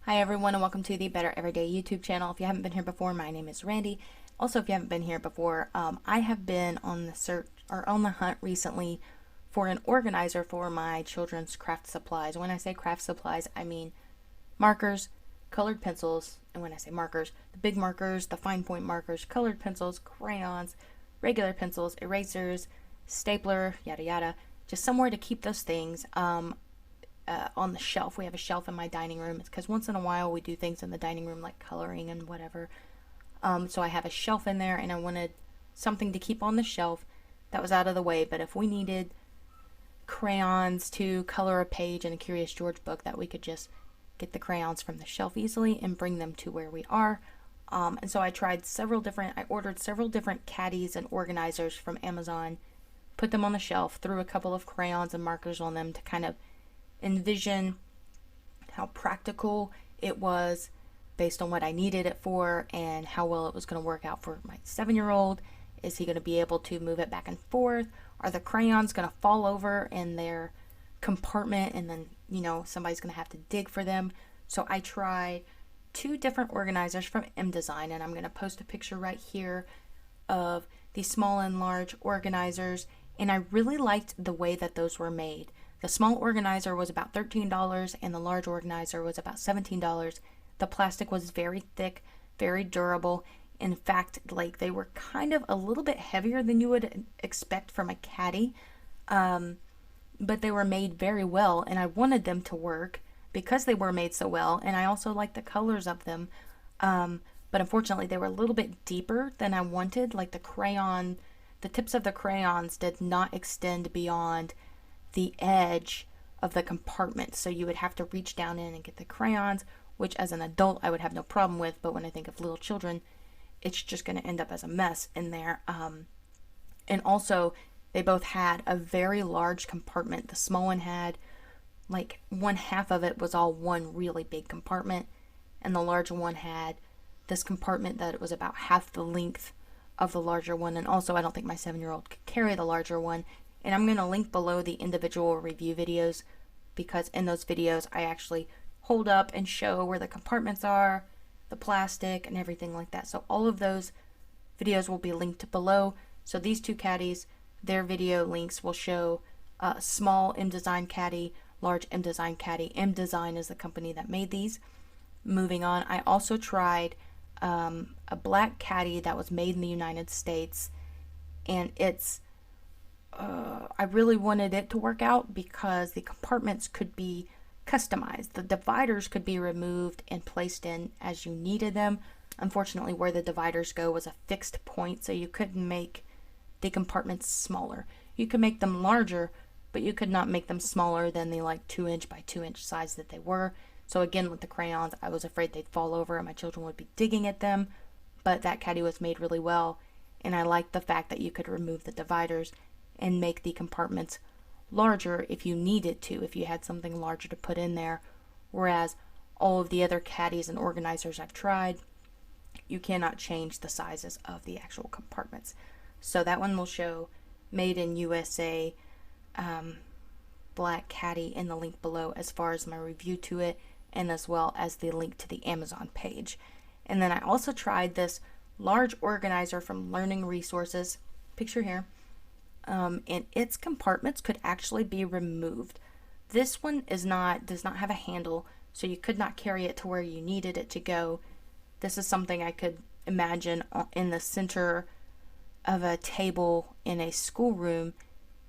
Hi everyone and welcome to the Better Everyday YouTube channel. If you haven't been here before, my name is Randy. Also, if you haven't been here before, I have been on the search or on the hunt recently for an organizer for my children's craft supplies. When I say craft supplies, I mean markers, colored pencils, and when I say markers, the big markers, the fine point markers, colored pencils, crayons, regular pencils, erasers, stapler, yada yada, just somewhere to keep those things. On the shelf. We have a shelf in my dining room. It's because once in a while we do things in the dining room like coloring and whatever. So I have a shelf in there and I wanted something to keep on the shelf that was out of the way. But if we needed crayons to color a page in a Curious George book, that we could just get the crayons from the shelf easily and bring them to where we are. And so I ordered several different caddies and organizers from Amazon, put them on the shelf, threw a couple of crayons and markers on them to kind of envision how practical it was based on what I needed it for and how well it was going to work out for my 7-year-old. Is he going to be able to move it back and forth? Are the crayons going to fall over in their compartment and then, somebody's going to have to dig for them? So I tried 2 different organizers from Indesign, and I'm going to post a picture right here of the small and large organizers, and I really liked the way that those were made. The small organizer was about $13 and the large organizer was about $17. The plastic was very thick, very durable. In fact, they were kind of a little bit heavier than you would expect from a caddy, but they were made very well, and I wanted them to work because they were made so well, and I also liked the colors of them. But unfortunately, they were a little bit deeper than I wanted. The tips of the crayons did not extend beyond the edge of the compartment, so you would have to reach down in and get the crayons, which as an adult I would have no problem with, but when I think of little children, it's just going to end up as a mess in there. And also, they both had a very large compartment. The small one had one half of it was all one really big compartment, and the larger one had this compartment that was about half the length of the larger one. And also, I don't think my 7-year-old could carry the larger one. And I'm going to link below the individual review videos, because in those videos I actually hold up and show where the compartments are, the plastic, and everything like that. So all of those videos will be linked below. So these 2 caddies, their video links will show small Indesign caddy, large Indesign caddy. Indesign is the company that made these. Moving on, I also tried a black caddy that was made in the United States, and I really wanted it to work out because the compartments could be customized. The dividers could be removed and placed in as you needed them. Unfortunately, where the dividers go was a fixed point, so you couldn't make the compartments smaller. You could make them larger, but you could not make them smaller than the 2-inch by 2-inch size that they were. So again, with the crayons, I was afraid they'd fall over and my children would be digging at them, but that caddy was made really well, and I liked the fact that you could remove the dividers and make the compartments larger if you needed to, if you had something larger to put in there. Whereas all of the other caddies and organizers I've tried, you cannot change the sizes of the actual compartments. So that one will show Made in USA black caddy in the link below, as far as my review to it, and as well as the link to the Amazon page. And then I also tried this large organizer from Learning Resources, picture here. And its compartments could actually be removed. This one does not have a handle, so you could not carry it to where you needed it to go. This is something I could imagine in the center of a table in a schoolroom,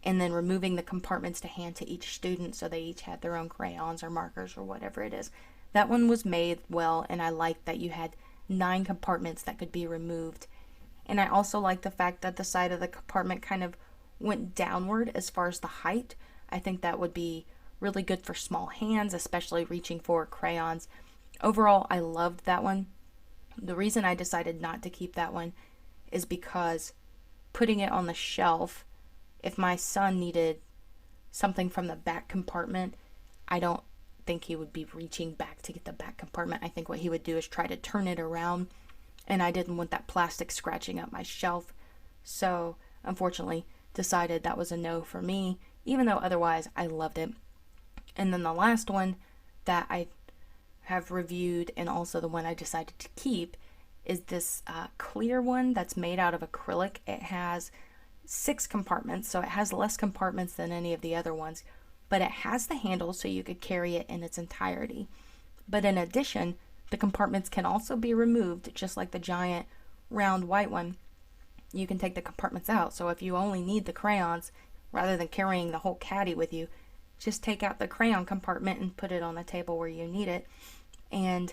and then removing the compartments to hand to each student so they each had their own crayons or markers or whatever it is. That one was made well, and I liked that you had 9 compartments that could be removed. And I also like the fact that the side of the compartment kind of went downward as far as the height. I think that would be really good for small hands, especially reaching for crayons. Overall, I loved that one. The reason I decided not to keep that one is because putting it on the shelf, if my son needed something from the back compartment, I don't think he would be reaching back to get the back compartment. I think what he would do is try to turn it around, and I didn't want that plastic scratching up my shelf. So unfortunately, decided that was a no for me, even though otherwise I loved it. And then the last one that I have reviewed, and also the one I decided to keep, is this clear one that's made out of acrylic. It has 6 compartments, so it has less compartments than any of the other ones, but it has the handle so you could carry it in its entirety. But in addition, the compartments can also be removed, just like the giant round white one. You can take the compartments out, so if you only need the crayons, rather than carrying the whole caddy with you, just take out the crayon compartment and put it on the table where you need it. And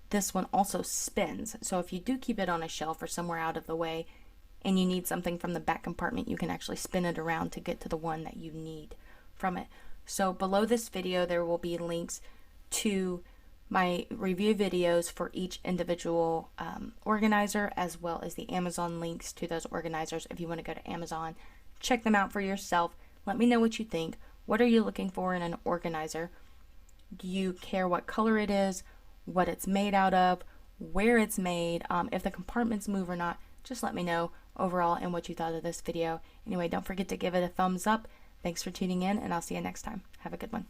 this one also spins, so if you do keep it on a shelf or somewhere out of the way and you need something from the back compartment, you can actually spin it around to get to the one that you need from it. So below this video there will be links to my review videos for each individual organizer, as well as the Amazon links to those organizers. If you want to go to Amazon, check them out for yourself. Let me know what you think. What are you looking for in an organizer? Do you care what color it is, what it's made out of, where it's made, if the compartments move or not? Just let me know overall and what you thought of this video. Anyway, don't forget to give it a thumbs up. Thanks for tuning in, and I'll see you next time. Have a good one.